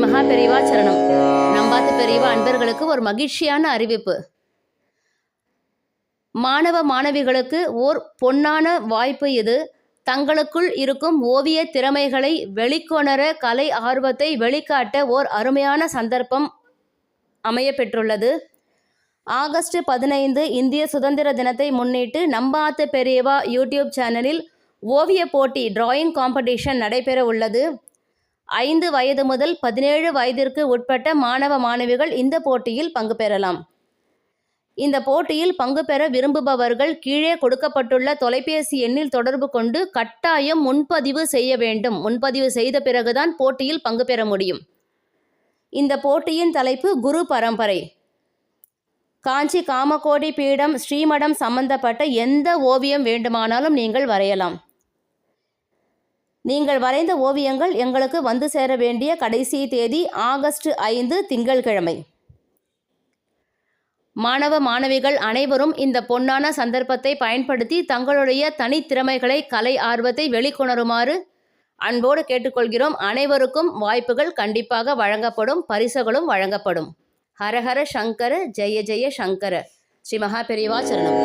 மகா பெரியவா சரணம். நம்பாத்து பெரியவா அன்பர்களுக்கு ஒரு மகிழ்ச்சியான அறிவிப்பு. மாணவ மாணவிகளுக்கு ஓர் பொன்னான வாய்ப்பு இது. தங்களுக்குள் இருக்கும் ஓவிய திறமைகளை வெளிக்கொணர, கலை ஆர்வத்தை வெளிக்காட்ட ஓர் அருமையான சந்தர்ப்பம் அமைய பெற்றுள்ளது. ஆகஸ்ட் 15 இந்திய சுதந்திர தினத்தை முன்னிட்டு நம்பாத்து பெரியவா யூடியூப் சேனலில் ஓவிய போட்டி டிராயிங் காம்படிஷன் நடைபெற உள்ளது. 5 வயது முதல் 17 வயதிற்கு உட்பட்ட மாணவ மாணவிகள் இந்த போட்டியில் பங்கு பெறலாம். இந்த போட்டியில் பங்கு பெற விரும்புபவர்கள் கீழே கொடுக்கப்பட்டுள்ள தொலைபேசி எண்ணில் தொடர்பு கொண்டு கட்டாயம் முன்பதிவு செய்ய வேண்டும். முன்பதிவு செய்த பிறகுதான் போட்டியில் பங்கு பெற முடியும். இந்த போட்டியின் தலைப்பு குரு பரம்பரை. காஞ்சி காமகோடி பீடம் ஸ்ரீமடம் சம்பந்தப்பட்ட எந்த ஓவியம் வேண்டுமானாலும் நீங்கள் வரையலாம். நீங்கள் வரைந்த ஓவியங்கள் எங்களுக்கு வந்து சேர வேண்டிய கடைசி தேதி ஆகஸ்ட் 5 திங்கட்கிழமை. மாணவ மாணவிகள் அனைவரும் இந்த பொன்னான சந்தர்ப்பத்தை பயன்படுத்தி தங்களுடைய தனித்திறமைகளை, கலை ஆர்வத்தை வெளிக்கொணருமாறு அன்போடு கேட்டுக்கொள்கிறோம். அனைவருக்கும் வாய்ப்புகள் கண்டிப்பாக வழங்கப்படும், பரிசுகளும் வழங்கப்படும். ஹரஹர சங்கர, ஜெய ஜெய சங்கர. ஸ்ரீ மகா பெரியவா சரணம்.